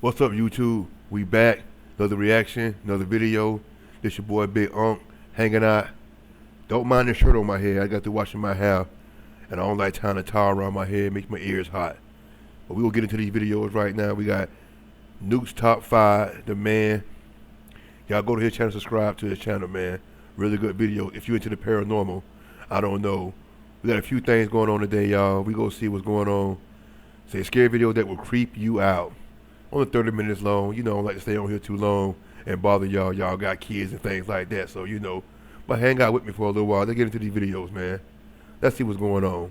What's up, YouTube? We back. Another reaction, another video. This your boy Big Unk hanging out. Don't mind the shirt on my head. I got to washing my hair, and I don't like tying a towel around my head. It makes my ears hot. But we will get into these videos right now. We got Nuke's Top 5, the man. Y'all go to his channel, subscribe to his channel, man. Really good video. If you're into the paranormal, I don't know. We got a few things going on today, y'all. We go see what's going on. Say a scary video that will creep you out. Only 30 minutes long. You know, I don't like to stay on here too long and bother y'all. Y'all got kids and things like that, so you know. But hang out with me for a little while. Let's get into these videos, man. Let's see what's going on.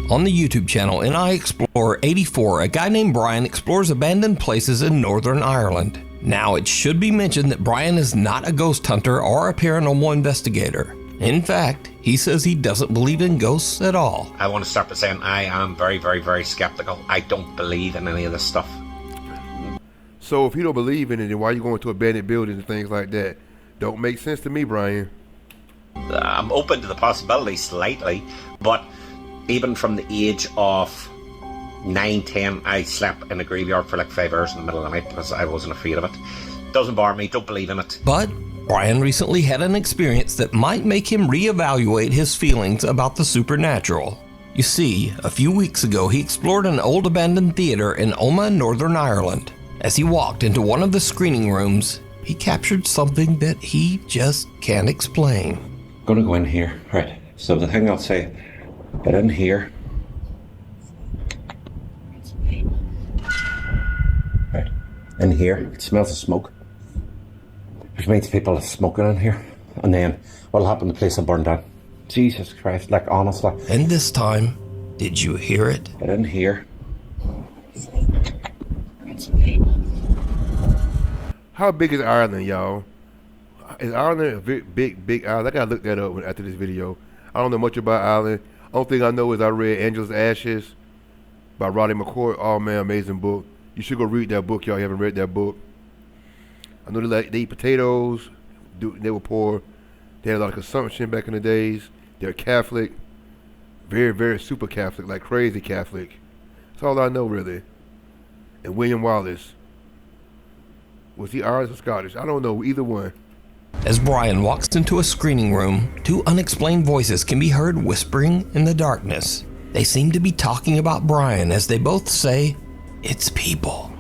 On the YouTube channel NI Explorer 84, a guy named Brian explores abandoned places in Northern Ireland. Now, it should be mentioned that Brian is not a ghost hunter or a paranormal investigator. In fact, he says he doesn't believe in ghosts at all. I want to start by saying I am very, very, very skeptical. I don't believe in any of this stuff. So if you don't believe in it, then why are you going to abandoned buildings and things like that? Don't make sense to me, Brian. I'm open to the possibility slightly, but even from the age of 9, 10, I slept in a graveyard for like 5 hours in the middle of the night because I wasn't afraid of it. Doesn't bother me, don't believe in it. But Brian recently had an experience that might make him reevaluate his feelings about the supernatural. You see, a few weeks ago he explored an old abandoned theater in Omagh, Northern Ireland. As he walked into one of the screening rooms, he captured something that he just can't explain. I'm gonna go in here, right, so the thing I'll say, get in here. Right, in here, it smells of smoke. Which means people are smoking in here. And then what'll happen, the place will burn down. Jesus Christ, like honestly. And this time, did you hear it? Get in here. How big is Ireland, y'all? Is Ireland a big island? I gotta look that up after this video. I don't know much about Ireland. Only thing I know is I read Angela's Ashes by Roddy McCoy. Oh man, amazing book. You should go read that book, y'all. You haven't read that book. I know they eat potatoes. They were poor. They had a lot of consumption back in the days. They're Catholic. Very, very super Catholic, like crazy Catholic. That's all I know, really. And William Wallace. Was he Irish or Scottish? I don't know, either one. As Brian walks into a screening room, two unexplained voices can be heard whispering in the darkness. They seem to be talking about Brian as they both say, "It's people."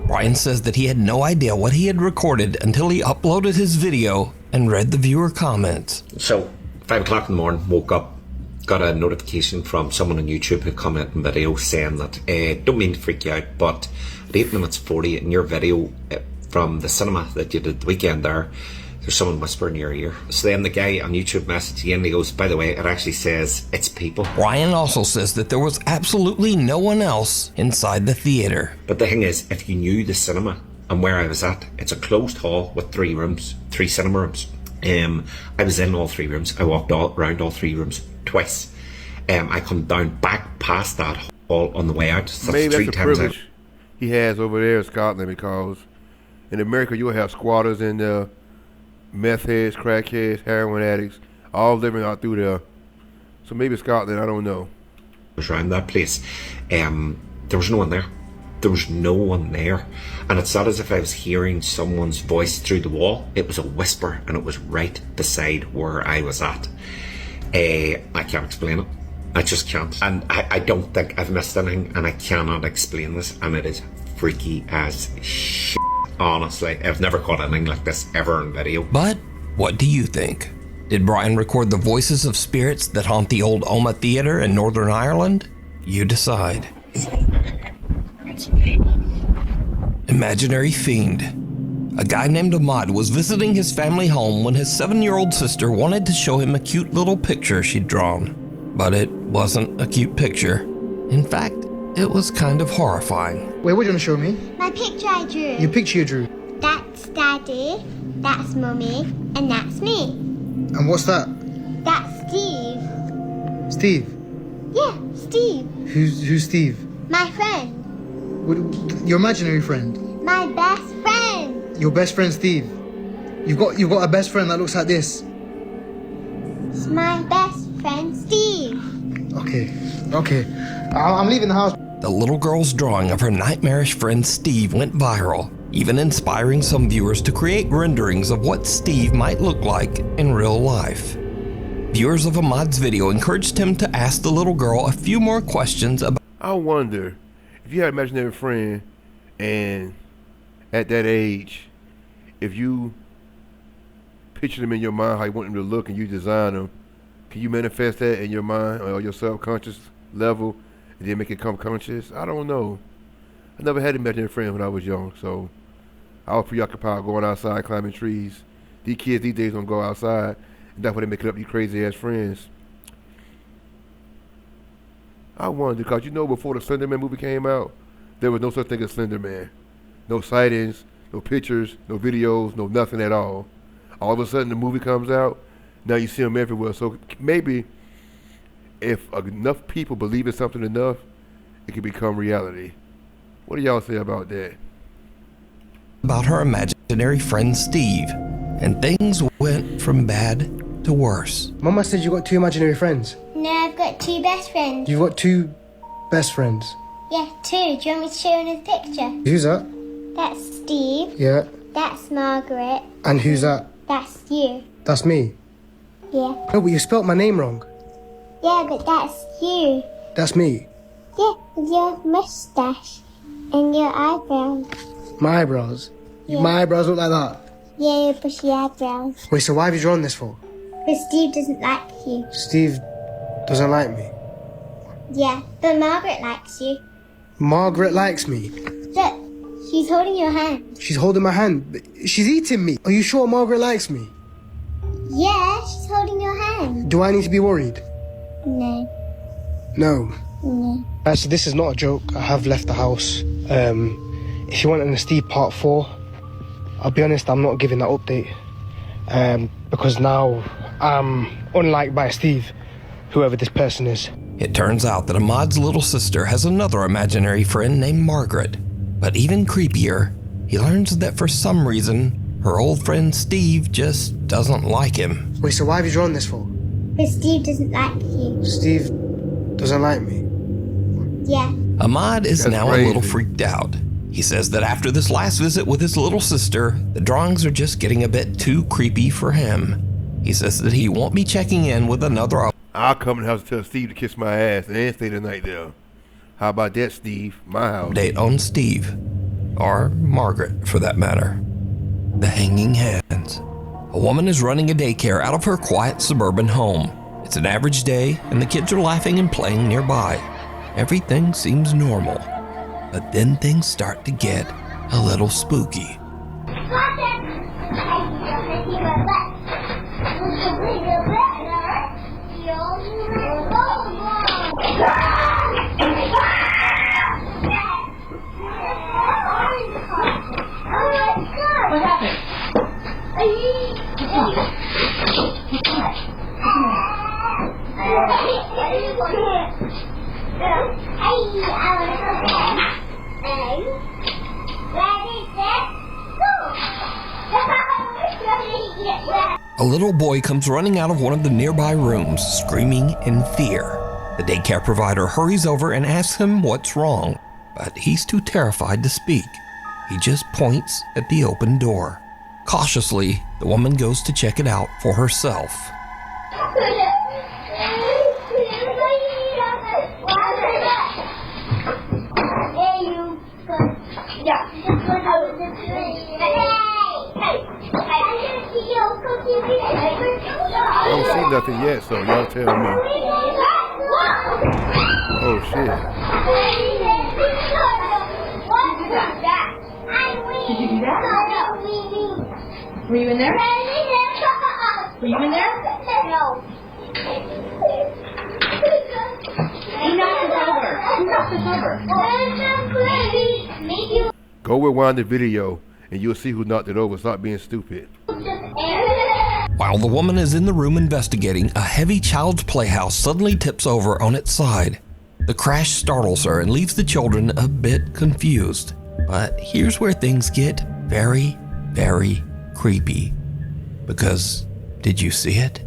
Brian says that he had no idea what he had recorded until he uploaded his video and read the viewer comments. So, 5 o'clock in the morning, woke up, got a notification from someone on YouTube who commented in video saying that, don't mean to freak you out, but at 8 minutes 40 in your video from the cinema that you did the weekend there's someone whispering in your ear. So then the guy on YouTube messaged again, he goes, by the way, it actually says, it's people. Brian also says that there was absolutely no one else inside the theater. But the thing is, if you knew the cinema and where I was at, it's a closed hall with 3 rooms, 3 cinema rooms. I was in all 3 rooms. I walked around all 3 rooms twice. I come down back past that hall on the way out. So maybe that's that's 3 a times privilege he has over there in Scotland, because in America you'll have squatters and meth heads, crackheads, heroin addicts, all living out through there. So maybe Scotland, I don't know. Around that place, there was no one there. There was no one there, and it's not as if I was hearing someone's voice through the wall. It was a whisper, and it was right beside where I was at. I can't explain it. I just can't, and I don't think I've missed anything, and I cannot explain this, and it is freaky as shit. Honestly, I've never caught anything like this ever in video. But what do you think? Did Brian record the voices of spirits that haunt the old Omagh Theatre in Northern Ireland? You decide. Imaginary fiend. A guy named Ahmad was visiting his family home when his 7-year-old sister wanted to show him a cute little picture she'd drawn. But it wasn't a cute picture. In fact, it was kind of horrifying. Wait, what are you gonna show me? My picture I drew. Your picture you drew. That's Daddy, that's Mummy, and that's me. And what's that? That's Steve. Steve? Yeah, Steve. Who's Steve? My friend. Your imaginary friend? My best friend. Your best friend Steve? You've got a best friend that looks like this? It's my best friend Steve. Okay. I'm leaving the house. The little girl's drawing of her nightmarish friend Steve went viral, even inspiring some viewers to create renderings of what Steve might look like in real life. Viewers of Ahmad's video encouraged him to ask the little girl a few more questions about. I wonder if you had an imaginary friend, and at that age, if you picture them in your mind how you want them to look and you design them, can you manifest that in your mind or your subconscious level and then make it come conscious? I don't know. I never had an imaginary friend when I was young, so I was preoccupied going outside, climbing trees. These kids these days don't go outside, and that's why they make up these crazy ass friends. I wonder, because you know before the Slender Man movie came out, there was no such thing as Slender Man. No sightings, no pictures, no videos, no nothing at all. All of a sudden the movie comes out, now you see him everywhere. So maybe if enough people believe in something enough, it can become reality. What do y'all say about that? About her imaginary friend Steve, and things went from bad to worse. Mama said you got 2 imaginary friends. No, I've got 2 best friends. You've got 2 best friends. Yeah, 2. Do you want me to show you in the picture? Who's that? That's Steve. Yeah. That's Margaret. And who's that? That's you. That's me. Yeah. No, but you spelt my name wrong. Yeah, but that's you. That's me. Yeah, with your moustache and your eyebrows. My eyebrows. Yeah. My eyebrows look like that. Yeah, your bushy eyebrows. Wait, so why have you drawn this for? Because Steve doesn't like you. Steve doesn't like me. Yeah, but Margaret likes you. Margaret likes me. Look, she's holding your hand. She's holding my hand. But she's eating me. Are you sure Margaret likes me? Yeah, she's holding your hand. Do I need to be worried? No. No. No. Actually, this is not a joke. I have left the house. If you want an Steve part 4, I'll be honest, I'm not giving that update. Because now I'm unliked by Steve, whoever this person is. It turns out that Ahmad's little sister has another imaginary friend named Margaret. But even creepier, he learns that for some reason, her old friend Steve just doesn't like him. Wait, so why have you drawn this for? Because Steve doesn't like you. Steve doesn't like me. Yeah. Ahmad is That's now crazy. a little freaked out. He says that after this last visit with his little sister, the drawings are just getting a bit too creepy for him. He says that he won't be checking in with another. I'll come in the house and tell Steve to kiss my ass and stay the night there. How about that, Steve? My house. Update on Steve, or Margaret for that matter. The hanging hands. A woman is running a daycare out of her quiet suburban home. It's an average day, and the kids are laughing and playing nearby. Everything seems normal, but then things start to get a little spooky. What happened? A little boy comes running out of one of the nearby rooms, screaming in fear. The daycare provider hurries over and asks him what's wrong, but he's too terrified to speak. He just points at the open door. Cautiously, the woman goes to check it out for herself. I don't see nothing yet, so y'all tell me. Oh shit. Did you do that? Were you in there? Were you in there? No. He knocked us over. Who knocked us over? Go rewind the video and you'll see who knocked it over. Stop being stupid. While the woman is in the room investigating, a heavy child's playhouse suddenly tips over on its side. The crash startles her and leaves the children a bit confused. But here's where things get very, very creepy. Because, did you see it?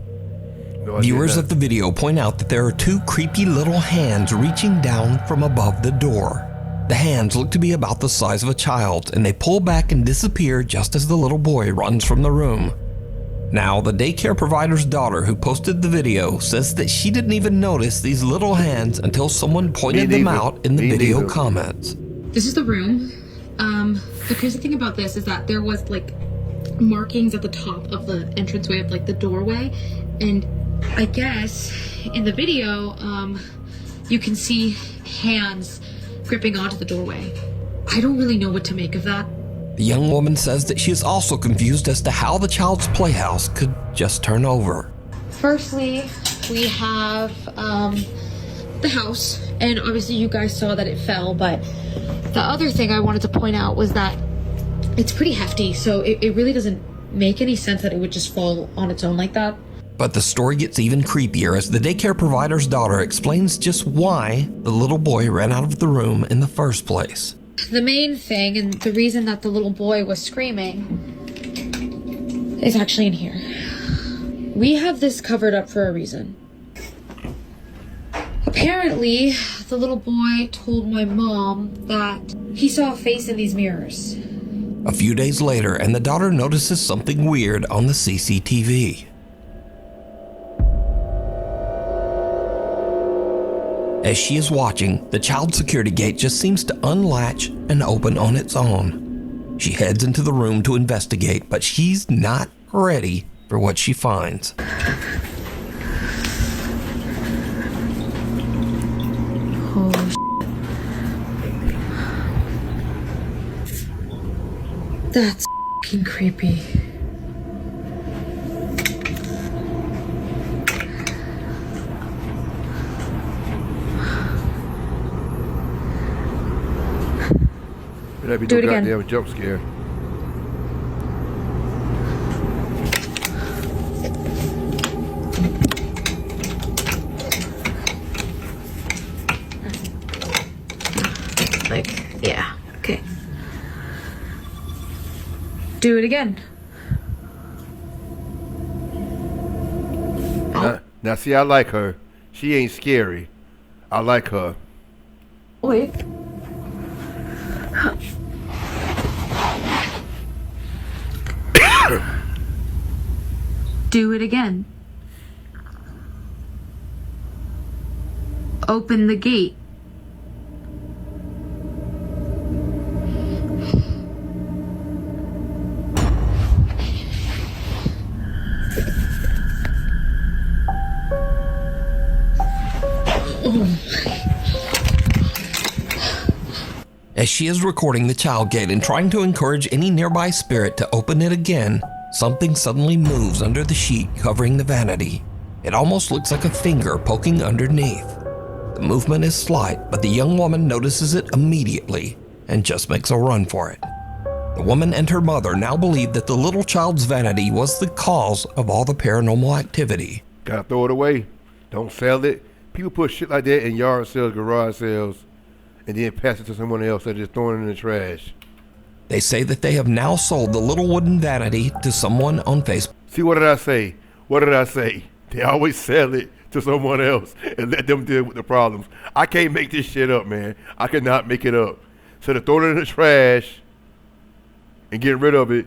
No, I did Viewers not. of the video point out that there are two creepy little hands reaching down from above the door. The hands look to be about the size of a child's, and they pull back and disappear just as the little boy runs from the room. Now, the daycare provider's daughter who posted the video says that she didn't even notice these little hands until someone pointed them neither. out in the Me video neither. This comments. is the room. The crazy thing about this is that there was like markings at the top of the entranceway of like the doorway, and I guess in the video, you can see hands gripping onto the doorway. I don't really know what to make of that. The young woman says that she is also confused as to how the child's playhouse could just turn over. Firstly, we have the house, and obviously you guys saw that it fell, but the other thing I wanted to point out was that it's pretty hefty, so it really doesn't make any sense that it would just fall on its own like that. But the story gets even creepier as the daycare provider's daughter explains just why the little boy ran out of the room in the first place. The main thing, and the reason that the little boy was screaming, is actually in here. We have this covered up for a reason. Apparently, the little boy told my mom that he saw a face in these mirrors. A few days later, and the daughter notices something weird on the CCTV. As she is watching, the child security gate just seems to unlatch and open on its own. She heads into the room to investigate, but she's not ready for what she finds. That's f***ing creepy. That'd be Do no it again. goddamn jump scare. Like, yeah, okay. Do it again. Now see, I like her. She ain't scary. I like her. Wait. Do it again. Open the gate. As she is recording the child gate and trying to encourage any nearby spirit to open it again, something suddenly moves under the sheet covering the vanity. It almost looks like a finger poking underneath. The movement is slight, but the young woman notices it immediately and just makes a run for it. The woman and her mother now believe that the little child's vanity was the cause of all the paranormal activity. Gotta throw it away. Don't sell it. People put shit like that in yard sales, garage sales, and then pass it to someone else. They're just throwing it in the trash. They say that they have now sold the little wooden vanity to someone on Facebook. See, what did I say? What did I say? They always sell it to someone else and let them deal with the problems. I can't make this shit up, man. I cannot make it up. So to throw it in the trash and get rid of it,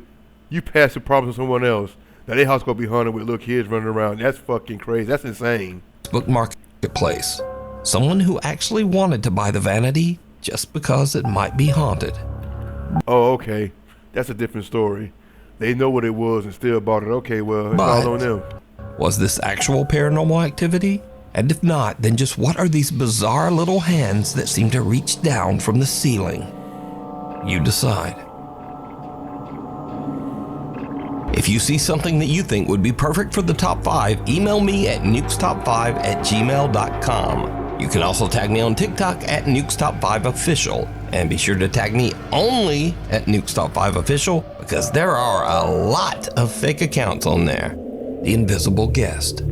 you pass the problem to someone else. Now their house gonna be haunted with little kids running around. That's fucking crazy. That's insane. Marketplace. Someone who actually wanted to buy the vanity just because it might be haunted. Oh, okay. That's a different story. They know what it was and still bought it. Okay, well, it's all on them. Was this actual paranormal activity? And if not, then just what are these bizarre little hands that seem to reach down from the ceiling? You decide. If you see something that you think would be perfect for the top 5, email me at nukestop5@gmail.com. You can also tag me on TikTok at nukestop5official, and be sure to tag me only at nukestop5official because there are a lot of fake accounts on there. The Invisible Guest.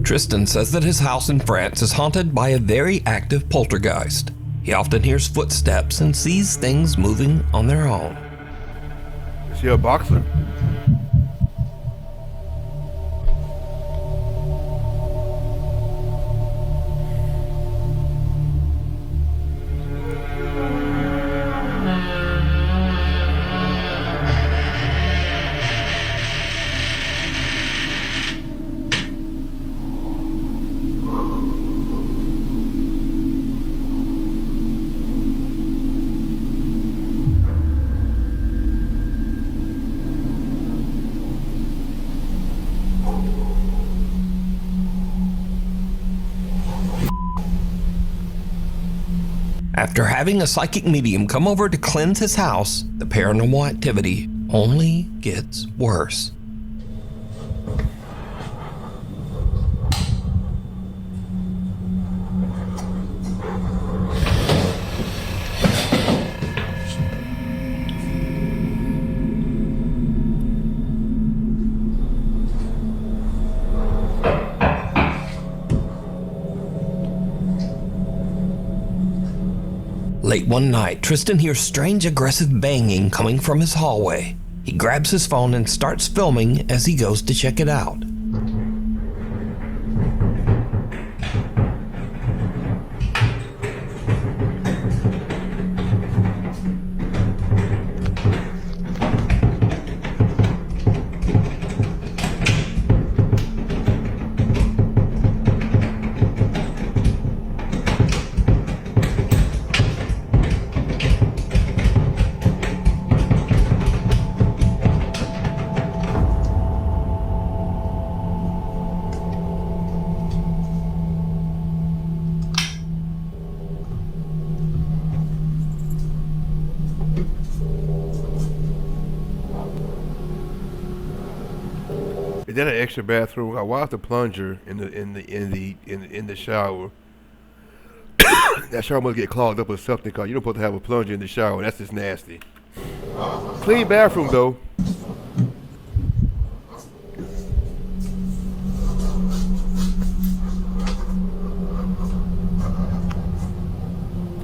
Tristan says that his house in France is haunted by a very active poltergeist. He often hears footsteps and sees things moving on their own. Is she a boxer? After having a psychic medium come over to cleanse his house, the paranormal activity only gets worse. Late one night, Tristan hears strange aggressive banging coming from his hallway. He grabs his phone and starts filming as he goes to check it out. Is that an extra bathroom? Why is the plunger in the shower? That shower must get clogged up or something, cause you don't supposed to have a plunger in the shower. That's just nasty. Clean bathroom though.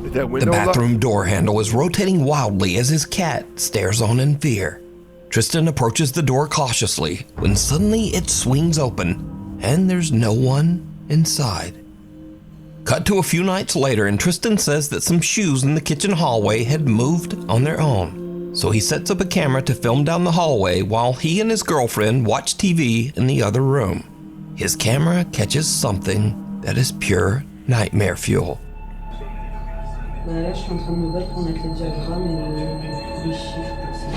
Is that window The bathroom locked? door handle is rotating wildly as his cat stares on in fear. Tristan approaches the door cautiously when suddenly it swings open and there's no one inside. Cut to a few nights later, and Tristan says that some shoes in the kitchen hallway had moved on their own. So he sets up a camera to film down the hallway while he and his girlfriend watch TV in the other room. His camera catches something that is pure nightmare fuel. Là, je suis en train de me battre pour mettre les diagrammes et les chiffres comme ça.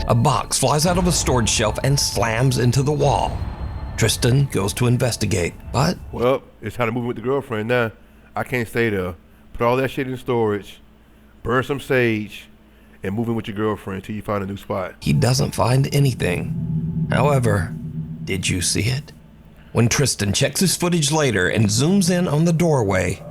A box flies out of a storage shelf and slams into the wall. Tristan goes to investigate, but... Well, it's time to move with the girlfriend now. I can't stay there. Put all that shit in storage, burn some sage, and move in with your girlfriend until you find a new spot. he doesn't find anything. However, did you see it? When Tristan checks his footage later and zooms in on the doorway,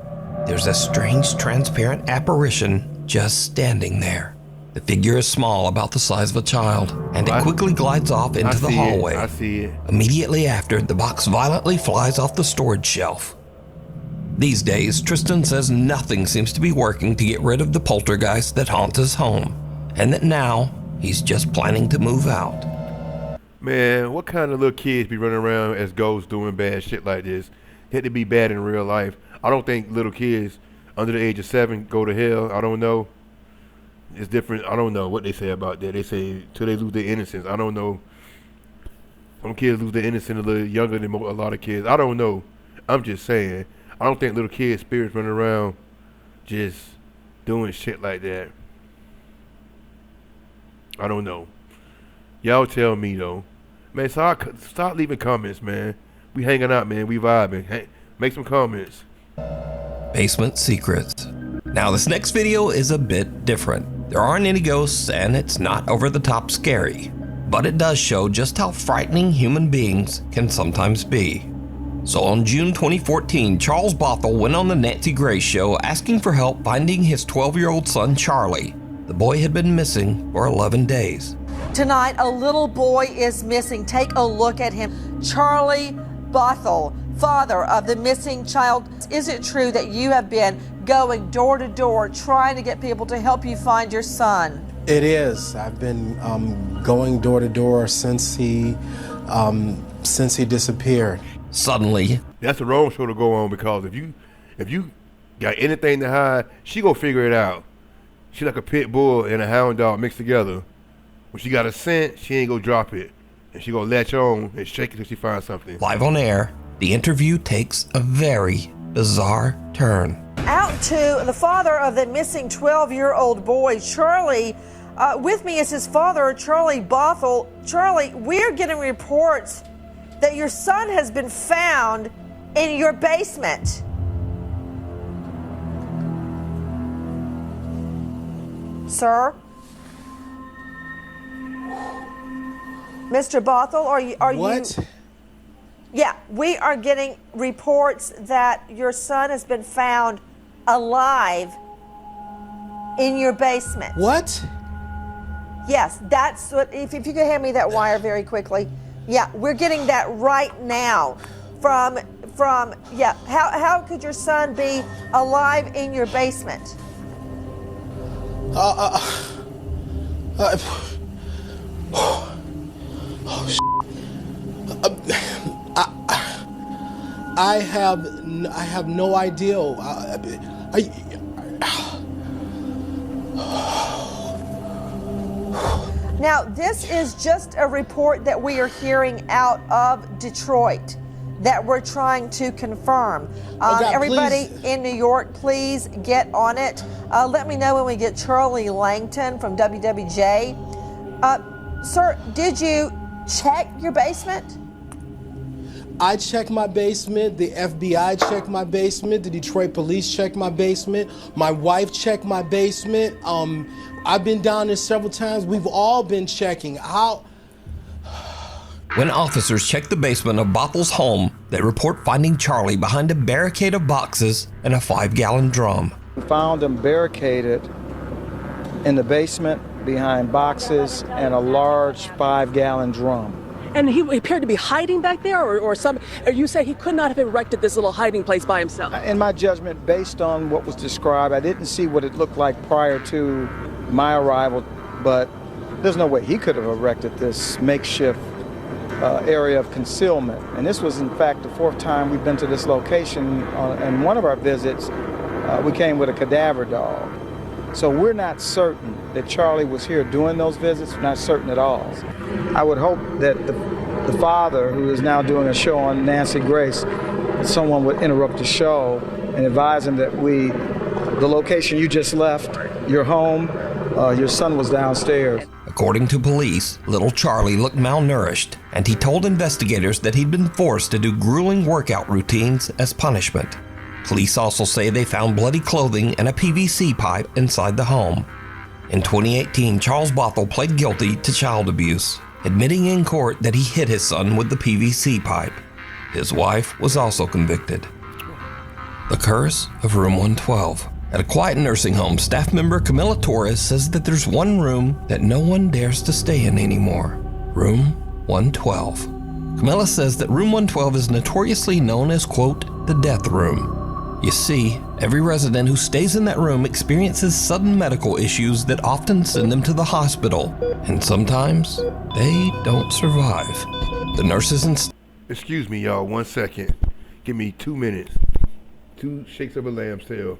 there's a strange transparent apparition just standing there. The figure is small, about the size of a child, and it quickly glides off into the hallway. I see it. Immediately after, the box violently flies off the storage shelf. These days, Tristan says nothing seems to be working to get rid of the poltergeist that haunts his home, and that now he's just planning to move out. Man, what kind of little kids be running around as ghosts doing bad shit like this? Had to be bad in real life. I don't think little kids under the age of 7 go to hell. I don't know. It's different. I don't know what they say about that. They say till they lose their innocence. I don't know. Some kids lose their innocence a little younger than a lot of kids. I don't know. I'm just saying. I don't think little kids' spirits running around just doing shit like that. I don't know. Y'all tell me though. Man, stop leaving comments, man. We hanging out, man. We vibing. Hey, make some comments. Basement Secrets. Now this next video is a bit different. There aren't any ghosts and it's not over the top scary, but it does show just how frightening human beings can sometimes be. So on June 2014, Charles Bothell went on the Nancy Grace Show asking for help finding his 12-year-old son Charlie. The boy had been missing for 11 days. Tonight, a little boy is missing. Take a look at him. Charlie Bothell, father of the missing child. Is it true that you have been going door to door trying to get people to help you find your son? It is. I've been going door to door since he disappeared. Suddenly, that's the wrong show to go on, because if you got anything to hide, she gonna figure it out. She like a pit bull and a hound dog mixed together. When she got a scent, she ain't gonna drop it. and she gonna latch on and shake it till she finds something. Live on air, the interview takes a very bizarre turn. Out to the father of the missing 12-year-old boy, Charlie. With me is his father, Charlie Bothell. Charlie, we're getting reports that your son has been found in your basement. Sir? Mr. Bothell, are you... What? Yeah, we are getting reports that your son has been found alive in your basement. What? Yes, that's what, if you could hand me that wire very quickly. Yeah, we're getting that right now from how could your son be alive in your basement? I have no idea. Now, this is just a report that we are hearing out of Detroit that we're trying to confirm. God, everybody please. in New York, please get on it. Let me know when we get Charlie Langton from WWJ. Sir, did you check your basement? I checked my basement, the FBI checked my basement, the Detroit police checked my basement, my wife checked my basement. I've been down there several times. We've all been checking. When officers check the basement of Bothell's home, they report finding Charlie behind a barricade of boxes and a 5-gallon drum. We found him barricaded in the basement behind boxes and a large 5-gallon drum. And he appeared to be hiding back there, or you say he could not have erected this little hiding place by himself? In my judgment, based on what was described, I didn't see what it looked like prior to my arrival, but there's no way he could have erected this makeshift area of concealment. And this was, in fact, the 4th time we've been to this location. In one of our visits, we came with a cadaver dog. So we're not certain that Charlie was here doing those visits. We're not certain at all. I would hope that the father, who is now doing a show on Nancy Grace, someone would interrupt the show and advise him that the location you just left, your home, your son was downstairs. According to police, little Charlie looked malnourished, and he told investigators that he'd been forced to do grueling workout routines as punishment. Police also say they found bloody clothing and a PVC pipe inside the home. In 2018, Charles Bothell pled guilty to child abuse, admitting in court that he hit his son with the PVC pipe. His wife was also convicted. The curse of Room 112. At a quiet nursing home, staff member Camila Torres says that there's one room that no one dares to stay in anymore. Room 112. Camila says that Room 112 is notoriously known as, quote, the death room. You see, every resident who stays in that room experiences sudden medical issues that often send them to the hospital, and sometimes they don't survive. The nurses and... Excuse me, y'all, 1 second. Give me 2 minutes. 2 shakes of a lamb's tail.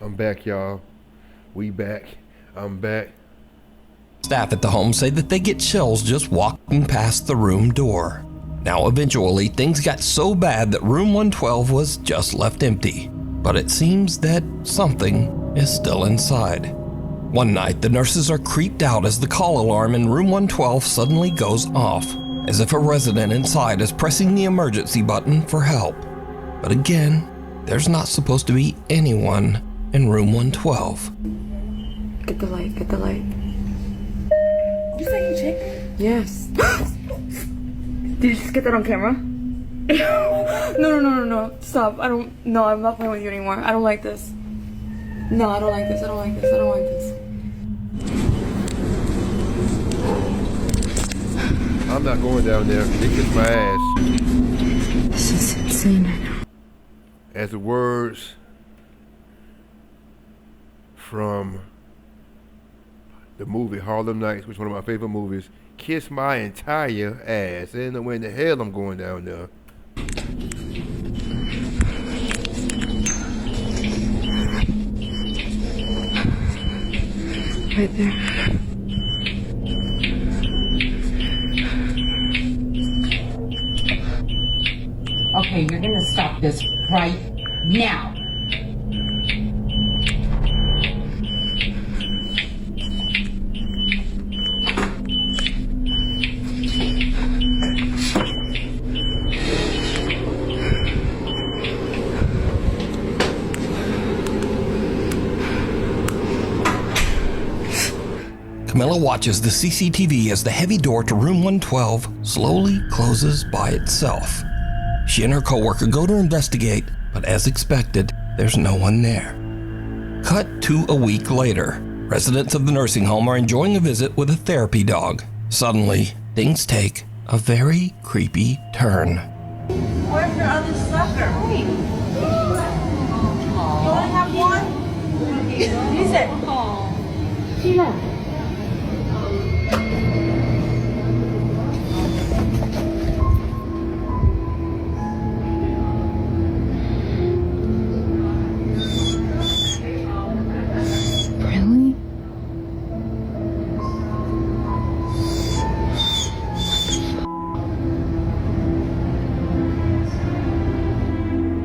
I'm back, y'all. We back. I'm back. Staff at the home say that they get chills just walking past the room door. Now, eventually, things got so bad that room 112 was just left empty. But it seems that something is still inside. One night, the nurses are creeped out as the call alarm in room 112 suddenly goes off, as if a resident inside is pressing the emergency button for help. But again, there's not supposed to be anyone in room 112. Get the light, get the light. You saying chick? Yes. Did you just get that on camera? No. Stop. I'm not playing with you anymore. I don't like this. No, I don't like this. I don't like this. I'm not going down there. They kiss my ass. This is insane right now. As the words from the movie Harlem Nights, which is one of my favorite movies, kiss my entire ass. There ain't no way in the hell I'm going down there. Right there. Okay, you're gonna stop this right now. Camilla watches the CCTV as the heavy door to room 112 slowly closes by itself. She and her coworker go to investigate, but as expected, there's no one there. Cut to a week later. Residents of the nursing home are enjoying a visit with a therapy dog. Suddenly, things take a very creepy turn. Where's your other sucker? Hey. You only have one? He said, she left.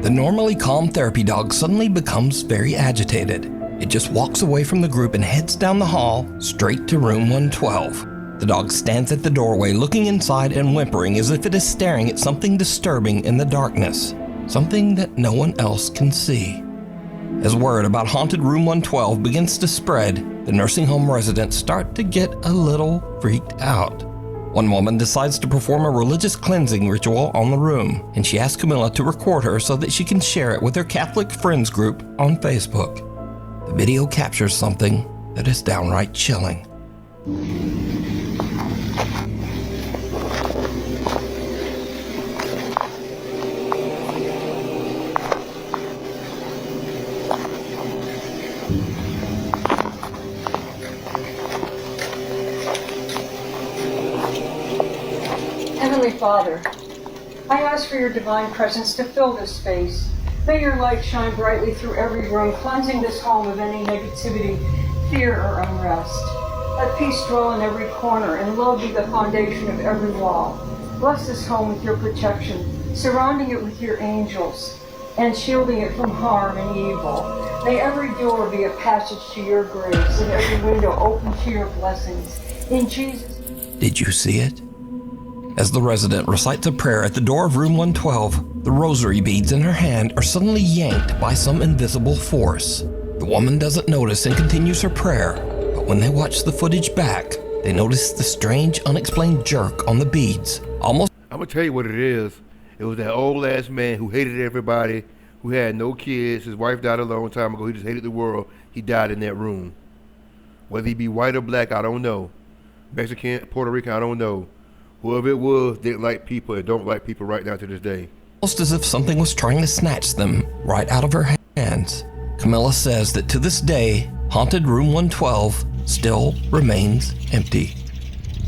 The normally calm therapy dog suddenly becomes very agitated. It just walks away from the group and heads down the hall, straight to room 112. The dog stands at the doorway looking inside and whimpering as if it is staring at something disturbing in the darkness, something that no one else can see. As word about haunted room 112 begins to spread, the nursing home residents start to get a little freaked out. One woman decides to perform a religious cleansing ritual on the room, and she asks Camilla to record her so that she can share it with her Catholic friends group on Facebook. The video captures something that is downright chilling. Heavenly Father, I ask for your divine presence to fill this space. May your light shine brightly through every room, cleansing this home of any negativity, fear, or unrest. Let peace dwell in every corner and love be the foundation of every wall. Bless this home with your protection, surrounding it with your angels, and shielding it from harm and evil. May every door be a passage to your grace, and every window open to your blessings. In Jesus' name. Did you see it? As the resident recites a prayer at the door of room 112, the rosary beads in her hand are suddenly yanked by some invisible force. The woman doesn't notice and continues her prayer, but when they watch the footage back, they notice the strange, unexplained jerk on the beads. I'm gonna tell you what it is. It was that old ass man who hated everybody, who had no kids. His wife died a long time ago. He just hated the world. He died in that room. Whether he be white or black, I don't know. Mexican, Puerto Rican, I don't know. Whoever it was didn't like people and don't like people right now to this day. almost as if something was trying to snatch them right out of her hands. Camilla says that to this day, haunted room 112 still remains empty.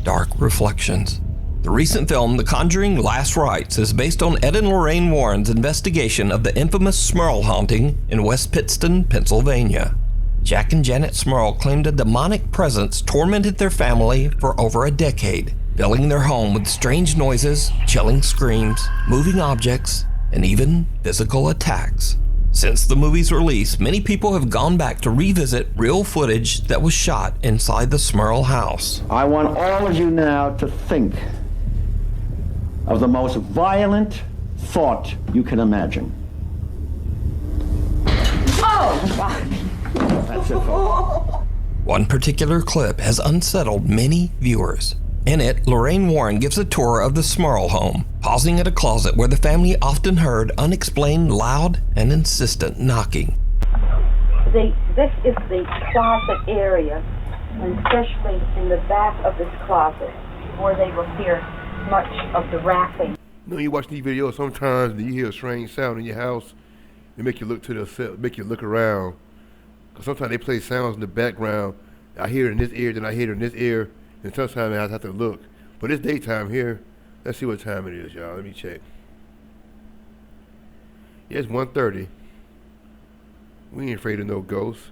Dark Reflections. The recent film, The Conjuring Last Rites, is based on Ed and Lorraine Warren's investigation of the infamous Smurl haunting in West Pittston, Pennsylvania. Jack and Janet Smurl claimed a demonic presence tormented their family for over a decade, filling their home with strange noises, chilling screams, moving objects, and even physical attacks. Since the movie's release, many people have gone back to revisit real footage that was shot inside the Smurl house. I want all of you now to think of the most violent thought you can imagine. Oh, God. That's it, folks. One particular clip has unsettled many viewers. In it, Lorraine Warren gives a tour of the Smurl home, pausing at a closet where the family often heard unexplained loud and insistent knocking. This is the closet area, and especially in the back of this closet, where they will hear much of the rapping. You know, you watch these videos sometimes and you hear a strange sound in your house. It make you look to the make you look around. Cause sometimes they play sounds in the background. I hear it in this ear, then I hear it in this ear, and sometimes I have to look. But it's daytime here. Let's see what time it is, y'all. Let me check. Yeah, it's 1:30. We ain't afraid of no ghosts.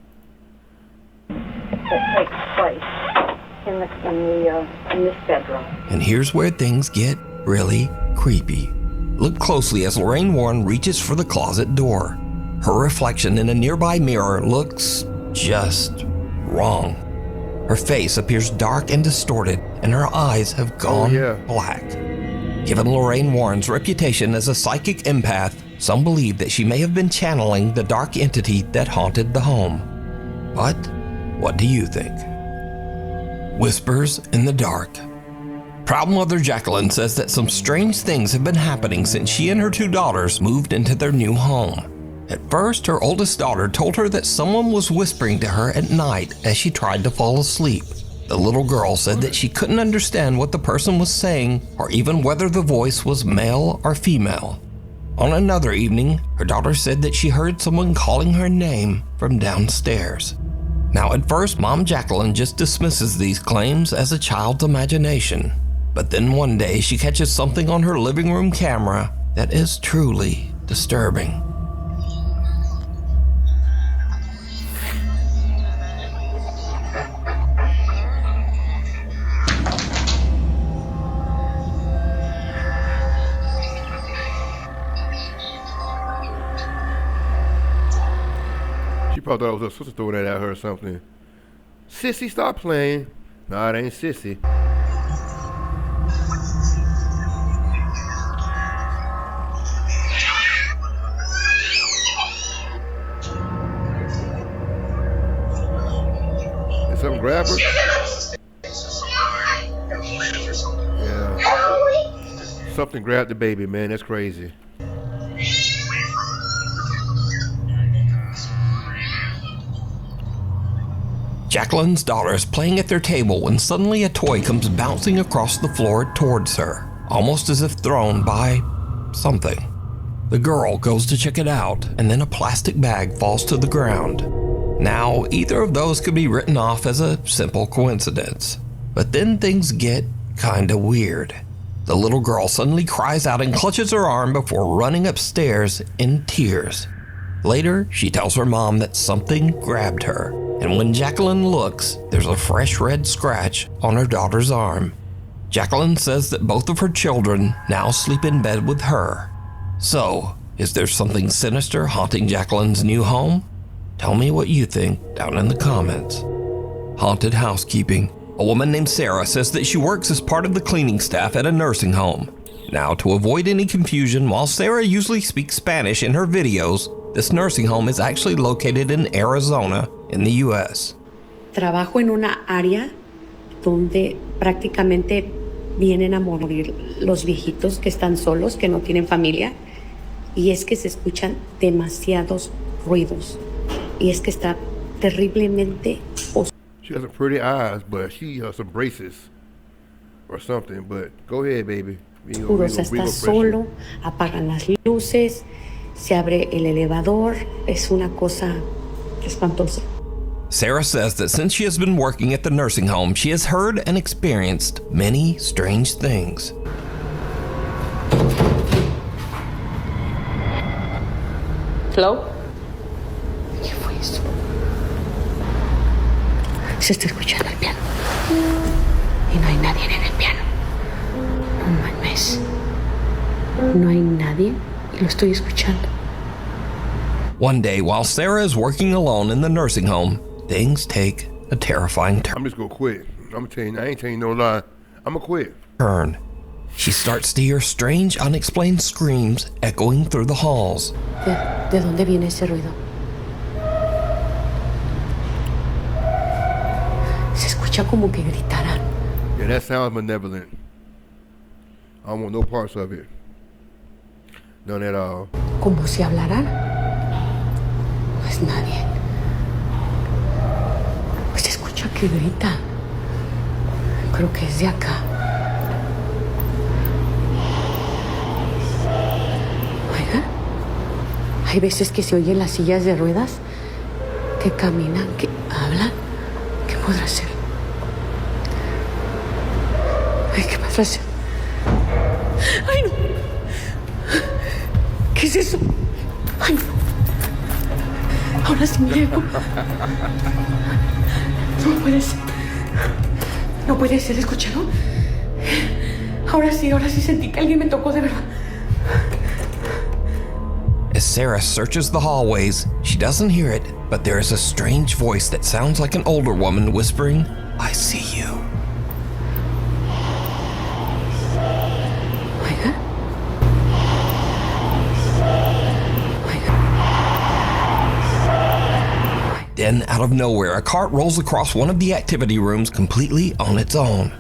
That takes place in this bedroom. And here's where things get really creepy. Look closely as Lorraine Warren reaches for the closet door. Her reflection in a nearby mirror looks just wrong. Her face appears dark and distorted, and her eyes have gone black. Given Lorraine Warren's reputation as a psychic empath, some believe that she may have been channeling the dark entity that haunted the home. But what do you think? Whispers in the dark. Proud mother Jacqueline says that some strange things have been happening since she and her two daughters moved into their new home. At first, her oldest daughter told her that someone was whispering to her at night as she tried to fall asleep. The little girl said that she couldn't understand what the person was saying or even whether the voice was male or female. On another evening, her daughter said that she heard someone calling her name from downstairs. Now, at first, Mom Jacqueline just dismisses these claims as a child's imagination. But then one day, she catches something on her living room camera that is truly disturbing. She probably thought it was her sister throwing that at her or something. Sissy, stop playing. Nah, it ain't Sissy. Did something grab her? Yeah. Something grabbed the baby, man. That's crazy. Jacqueline's daughter is playing at their table when suddenly a toy comes bouncing across the floor towards her, almost as if thrown by something. The girl goes to check it out, and then a plastic bag falls to the ground. Now, either of those could be written off as a simple coincidence. But then things get kinda weird. The little girl suddenly cries out and clutches her arm before running upstairs in tears. Later, she tells her mom that something grabbed her. And when Jacqueline looks, there's a fresh red scratch on her daughter's arm. Jacqueline says that both of her children now sleep in bed with her. So, is there something sinister haunting Jacqueline's new home? Tell me what you think down in the comments. Haunted housekeeping. A woman named Sarah says that she works as part of the cleaning staff at a nursing home. Now, to avoid any confusion, while Sarah usually speaks Spanish in her videos, this nursing home is actually located in Arizona, in the U.S. Trabajo en una área donde prácticamente vienen a morir los viejitos que están solos, que no tienen familia, y es que se escuchan demasiados ruidos, y es que está terriblemente oscuro. She has some pretty eyes, but she has some braces or something. But go ahead, baby. Oscuro, está solo, apagan las luces, se abre el elevador, es una cosa espantosa. Sarah says that since she has been working at the nursing home, she has heard and experienced many strange things. Hello? Se está escuchando el piano. Y no hay nadie en el piano. No mames. No hay nadie y lo estoy escuchando. One day, while Sarah is working alone in the nursing home, things take a terrifying I'm just gonna quit. I'm telling you, I ain't telling you no lie. I'm gonna quit. turn. She starts to hear strange, unexplained screams echoing through the halls. ¿De dónde viene ese ruido? Se escucha como que gritaran. Yeah, that sounds malevolent. I don't want no parts of it. None at all. Como si hablaran. No es nadie. Pues se escucha que grita. Creo que es de acá. Oiga, hay veces que se oyen las sillas de ruedas que caminan, que hablan. ¿Qué podrá ser? Ay, ¿qué podrá ser? ¡Ay, no! ¿Qué es eso? ¡Ay, no! Ahora sí me llevo. No puede ser. No puede ser, ¿escucharon? Ahora sí sentí que alguien me tocó de verdad. As Sarah searches the hallways, she doesn't hear it, but there is a strange voice that sounds like an older woman whispering, "I see you." Oiga. Then, out of nowhere, a cart rolls across one of the activity rooms completely on its own.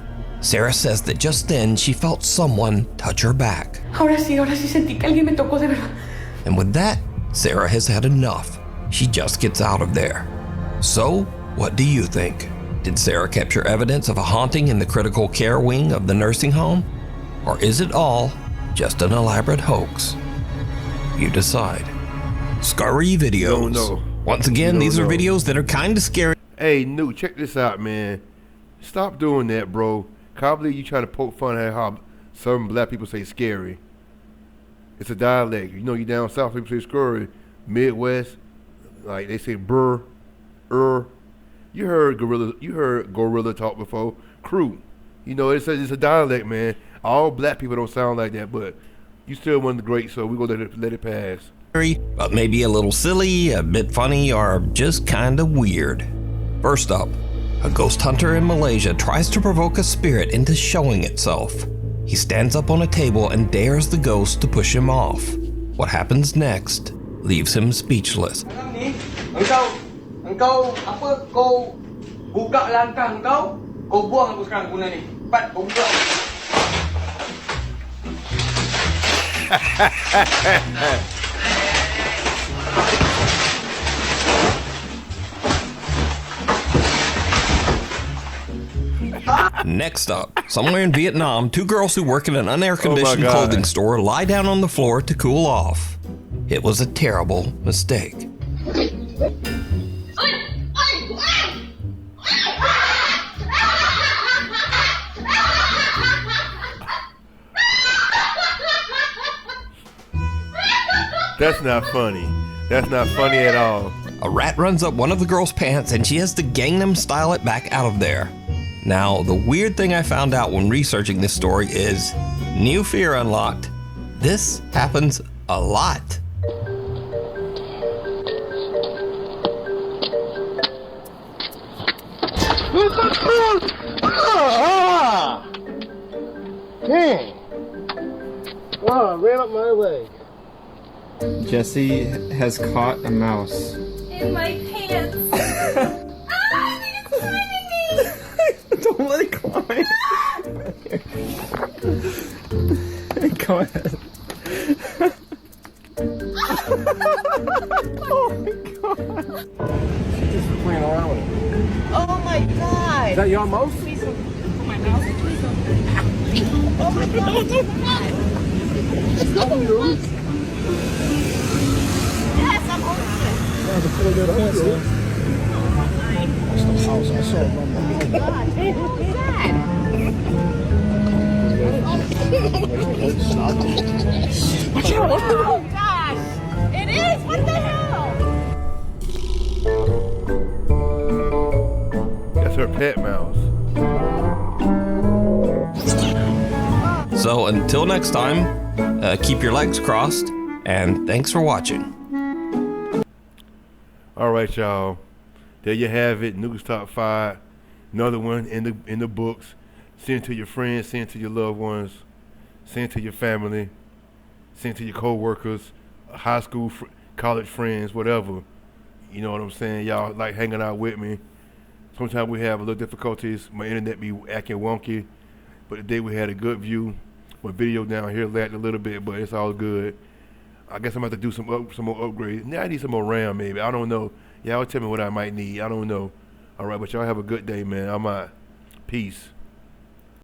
Sarah says that just then she felt someone touch her back. Ahora sí sentí que alguien me tocó de verdad. And with that, Sarah has had enough. She just gets out of there. So, what do you think? Did Sarah capture evidence of a haunting in the critical care wing of the nursing home? Or is it all just an elaborate hoax? You decide. Skurry videos. No. Once again, these are videos that are kind of scary. Hey, Newt, check this out, man. Stop doing that, bro. Can't believe you trying to poke fun at how some black people say scary. It's a dialect. You know, you down south, people say scurry. Midwest, like they say brr, You heard gorilla talk before. Crew. You know, it's a dialect, man. All black people don't sound like that, but you still one of the greats, so we're gonna let it pass. But maybe a little silly, a bit funny, or just kind of weird. First up, a ghost hunter in Malaysia tries to provoke a spirit into showing itself. He stands up on a table and dares the ghost to push him off. What happens next leaves him speechless. Engkau apa? Kau buka langkah engkau, kau buang aku sekarang guna ni. Cepat kau buka. Next up, somewhere in Vietnam, two girls who work in an unair-conditioned clothing store lie down on the floor to cool off. It was a terrible mistake. That's not funny. That's not funny at all. A rat runs up one of the girls' pants and she has to Gangnam style it back out of there. Now, the weird thing I found out when researching this story is new fear unlocked. This happens a lot. Dang. Wow, ran up my leg. Jesse has caught a mouse. In my pants. Don't let it climb. Go ahead. Oh my god. She's just playing around with it. Oh my god. Is that your mouse? Please don't put my mouse. Please don't. Oh my god. It's not you. Yes, I'm over it. That's a pretty good answer. That's the house I saw from the God, what's that? Oh gosh! It is! What the hell? That's pet mouse. So until next time, keep your legs crossed, and thanks for watching. All right, y'all. There you have it. News Top 5. Another one in the books. Send it to your friends. Send it to your loved ones. Send it to your family. Send it to your co-workers, high school, college friends, whatever. You know what I'm saying? Y'all like hanging out with me. Sometimes we have a little difficulties. My internet be acting wonky. But today we had a good view. My video down here lagged a little bit, but it's all good. I guess I'm about to do some more upgrades. Now I need some more RAM, maybe. I don't know. Y'all tell me what I might need. I don't know. All right, but y'all have a good day, man. I'm out. Peace.